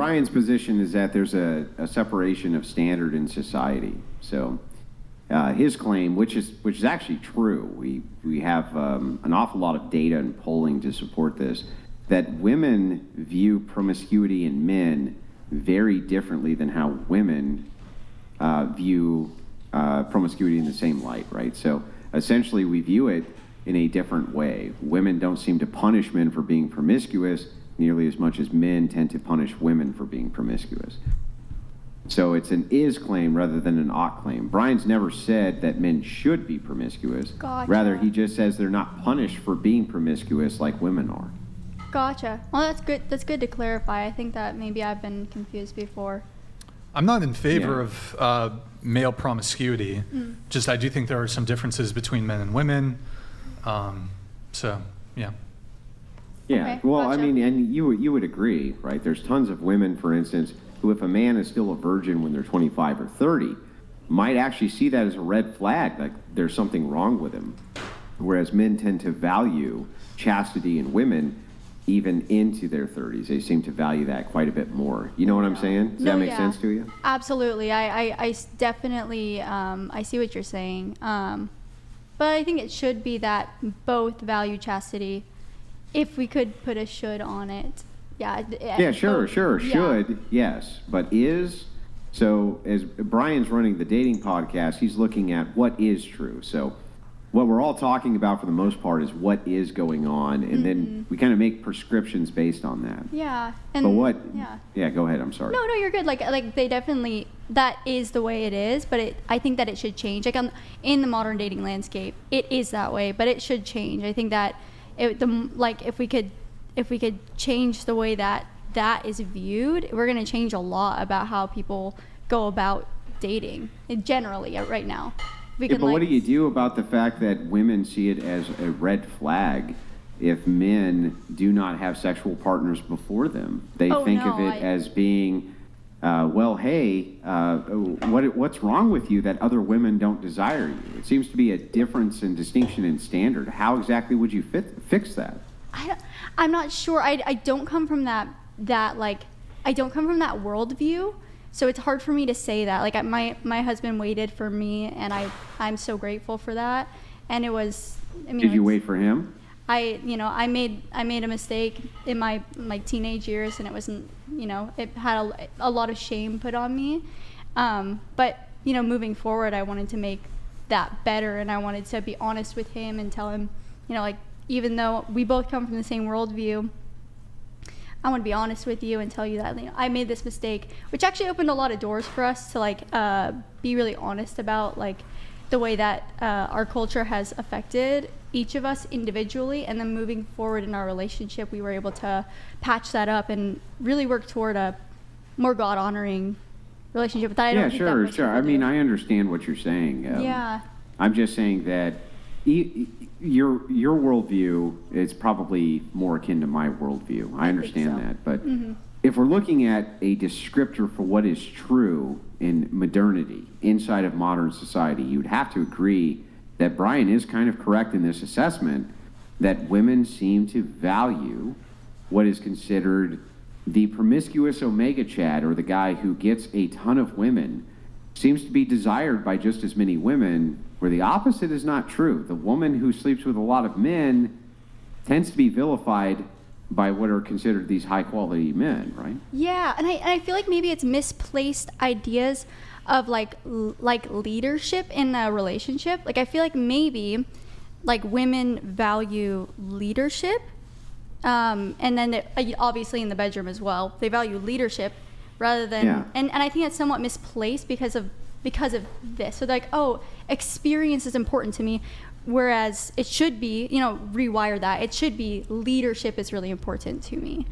Brian's position is that there's a separation of standard in society. So his claim, which is actually true, we have an awful lot of data and polling to support this, that women view promiscuity in men very differently than how women view promiscuity in the same light, right? So essentially we view it in a different way. Women don't seem to punish men for being promiscuous nearly as much as men tend to punish women for being promiscuous. So it's an is claim rather than an ought claim. Brian's never said that men should be promiscuous. Gotcha. Rather, he just says they're not punished for being promiscuous like women are. Gotcha. Well, that's good. That's good to clarify. I think that maybe I've been confused before. I'm not in favor of male promiscuity. Just I do think there are some differences between men and women. So, yeah. Yeah, Okay, well, gotcha. I mean, and you would agree, right? There's tons of women, for instance, who if a man is still a virgin when they're 25 or 30, might actually see that as a red flag, like there's something wrong with him. Whereas men tend to value chastity in women even into their 30s. They seem to value that quite a bit more. You know what I'm saying? Does that make sense to you? Absolutely. I definitely, I see what you're saying. But I think it should be that both value chastity, if we could put a should on it. Yeah, sure, should, yes. But is, so as Brian's running the dating podcast, he's looking at what is true. So what we're all talking about for the most part is what is going on, and then we kind of make prescriptions based on that. Yeah. And But what, yeah, go ahead, I'm sorry. No, you're good. Like they definitely, that is the way it is, but I think that it should change. Like in the modern dating landscape, it is that way, but it should change. I think that if we could change the way that is viewed, we're going to change a lot about how people go about dating generally right now. But what do you do about the fact that women see it as a red flag if men do not have sexual partners before them? They think of it as being, what's wrong with you that other women don't desire you? It seems to be a difference in distinction in standard. How exactly would you fix that? I'm not sure. I don't come from that worldview. So it's hard for me to say that. Like my husband waited for me, and I'm so grateful for that. And it was, Did you wait for him? I made a mistake in my teenage years, and it wasn't, it had a lot of shame put on me. But moving forward, I wanted to make that better, and I wanted to be honest with him and tell him, even though we both come from the same worldview, I want to be honest with you and tell you that I made this mistake, which actually opened a lot of doors for us to be really honest about the way that our culture has affected each of us individually, and then moving forward in our relationship, we were able to patch that up and really work toward a more God-honoring relationship. But I don't think that sure. I mean, I understand what you're saying. Yeah. I'm just saying that your worldview is probably more akin to my worldview. I understand that. But if we're looking at a descriptor for what is true in modernity, inside of modern society, you'd have to agree that Brian is kind of correct in this assessment that women seem to value what is considered the promiscuous omega chad, or the guy who gets a ton of women, seems to be desired by just as many women, where the opposite is not true. The woman who sleeps with a lot of men tends to be vilified by what are considered these high-quality men, right? Yeah, and I feel like maybe it's misplaced ideas of like leadership in a relationship. Like I feel like maybe women value leadership, and then obviously in the bedroom as well, they value leadership rather than and I think that's somewhat misplaced because of this. So experience is important to me, whereas it should be, rewire that. It should be leadership is really important to me.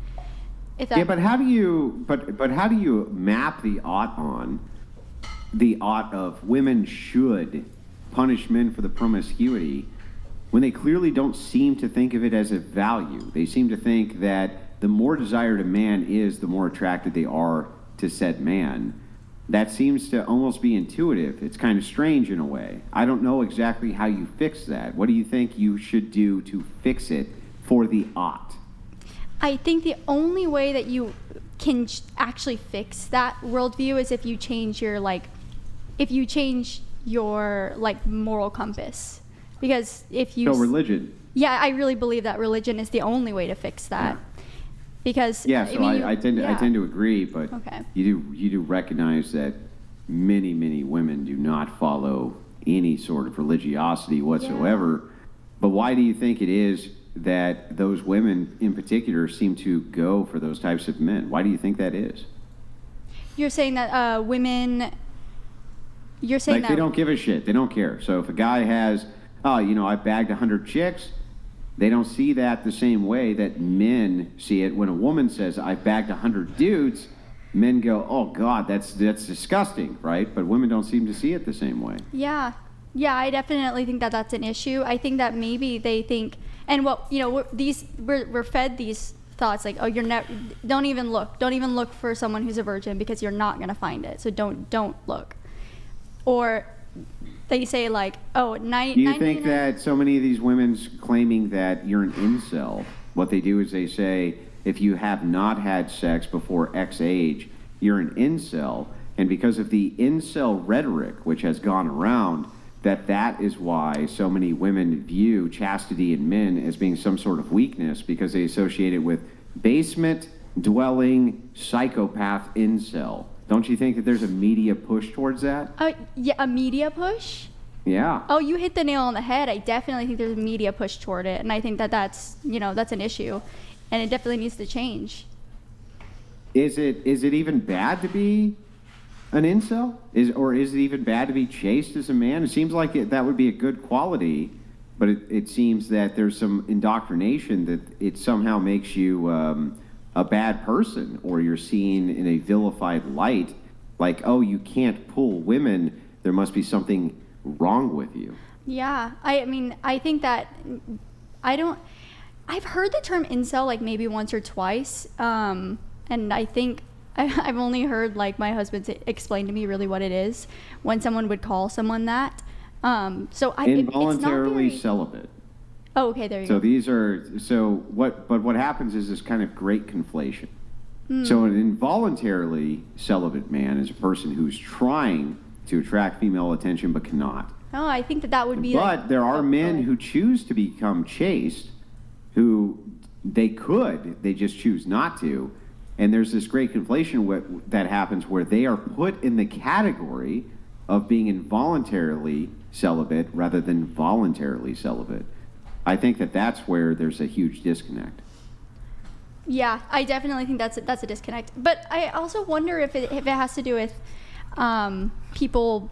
But how do you map the ought of women should punish men for the promiscuity when they clearly don't seem to think of it as a value? They seem to think that the more desired a man is, the more attracted they are to said man. That seems to almost be intuitive. It's kind of strange in a way. I don't know exactly how you fix that. What do you think you should do to fix it for the ought? I think the only way that you can actually fix that worldview is if you change your moral compass. Because if you So religion. Yeah, I really believe that religion is the only way to fix that. Yeah. Because Yeah, so I tend to agree, but Okay. you do recognize that many women do not follow any sort of religiosity whatsoever. Yeah. But why do you think it is that those women in particular seem to go for those types of men? Why do you think that is? You're saying that women. You're saying Like, that they don't give a shit. They don't care. So if a guy has, I bagged 100 chicks, they don't see that the same way that men see it. When a woman says, I bagged 100 dudes, men go, oh, God, that's disgusting, right? But women don't seem to see it the same way. Yeah, I definitely think that that's an issue. I think that maybe they think, and we're fed these thoughts like, oh, don't even look for someone who's a virgin because you're not gonna find it. So don't look. Or they say like, oh, Do you think that so many of these women's claiming that you're an incel, what they do is they say, if you have not had sex before X age, you're an incel. And because of the incel rhetoric, which has gone around, that is why so many women view chastity in men as being some sort of weakness, because they associate it with basement-dwelling psychopath incel. Don't you think that there's a media push towards that? Yeah, a media push? Yeah. Oh, you hit the nail on the head. I definitely think there's a media push toward it, and I think that's an issue, and it definitely needs to change. Is it even bad to be an incel? Or is it even bad to be chaste as a man? It seems like that would be a good quality, but it seems that there's some indoctrination that it somehow makes you a bad person, or you're seen in a vilified light, like, oh, you can't pull women, there must be something wrong with you. Yeah, I mean, I think that I've heard the term incel like maybe once or twice, and I think I've only heard like my husband explain to me really what it is when someone would call someone that. Involuntarily celibate. Oh, okay, there you go. What happens is this kind of great conflation. So an involuntarily celibate man is a person who's trying to attract female attention but cannot. Oh, I think that would be. But there are men who choose to become chaste, who they just choose not to. And there's this great conflation that happens where they are put in the category of being involuntarily celibate rather than voluntarily celibate. I think that's where there's a huge disconnect. Yeah, I definitely think that's a disconnect. But I also wonder if it has to do with people,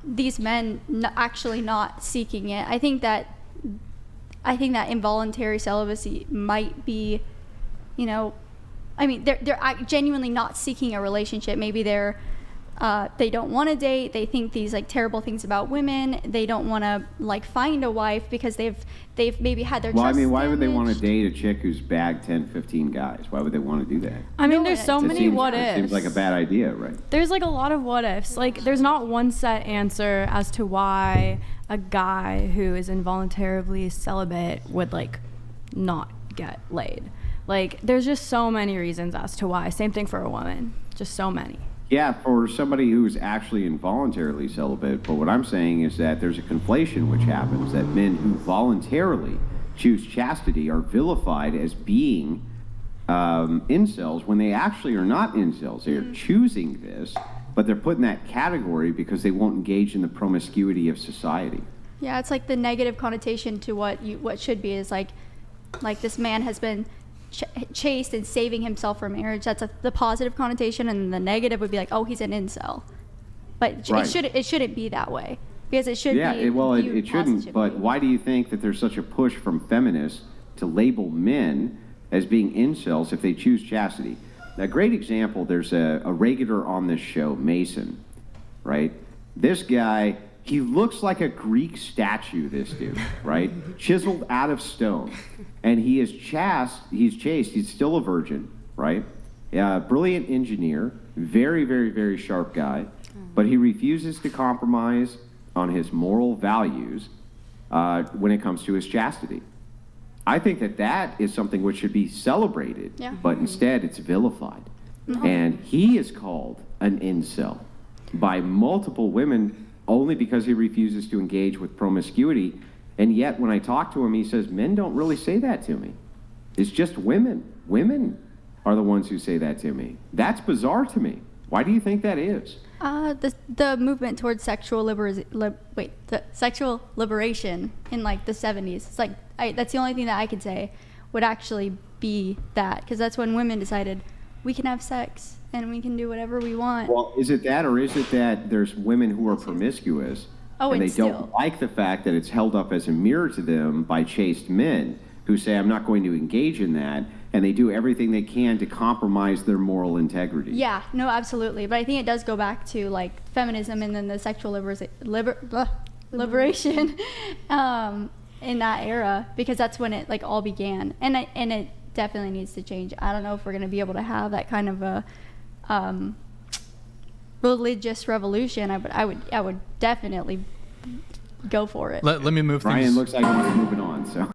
these men actually not seeking it. I think that involuntary celibacy might be, I mean, they're genuinely not seeking a relationship. Maybe they don't want to date. They think these like terrible things about women. They don't want to like find a wife because they've maybe had their trust why damaged. would they want to date a chick who's bagged 10, 15 guys? Why would they want to do that? I mean, there's so many what ifs. It seems like a bad idea, right? There's like a lot of what ifs. Like, there's not one set answer as to why a guy who is involuntarily celibate would like not get laid. Like, there's just so many reasons as to why. Same thing for a woman. Just so many. Yeah, for somebody who's actually involuntarily celibate. But what I'm saying is that there's a conflation which happens, that men who voluntarily choose chastity are vilified as being incels when they actually are not incels. They are choosing this, but they're put in that category because they won't engage in the promiscuity of society. Yeah, it's like the negative connotation to what should be is like this man has been chaste and saving himself for marriage. That's the positive connotation, and the negative would be like, oh, he's an incel. But right. it shouldn't be that way, because it should be. It shouldn't. But why do you think that there's such a push from feminists to label men as being incels if they choose chastity? A great example. There's a regular on this show, Mason, right? This guy, he looks like a Greek statue, this dude, right? Chiseled out of stone. And he is chaste, he's still a virgin, right? Brilliant engineer, very, very, very sharp guy, but he refuses to compromise on his moral values when it comes to his chastity. I think that is something which should be celebrated, Yeah. but instead it's vilified. And he is called an incel by multiple women only because he refuses to engage with promiscuity. And yet when I talk to him, he says, men don't really say that to me. It's just women. Women are the ones who say that to me. That's bizarre to me. Why do you think that is? The movement towards sexual sexual liberation in like the 70s. It's like that's the only thing that I could say would actually be that, because that's when women decided we can have sex and we can do whatever we want. Well, is it that, or is it that there's women who are promiscuous and they don't like the fact that it's held up as a mirror to them by chaste men who say, I'm not going to engage in that, and they do everything they can to compromise their moral integrity? Yeah, no, absolutely. But I think it does go back to like feminism and then the sexual liberation in that era, because that's when it like all began, and it definitely needs to change. I don't know if we're going to be able to have that kind of a religious revolution. I would definitely go for it. Let me move Brian things. looks like he's moving on, so.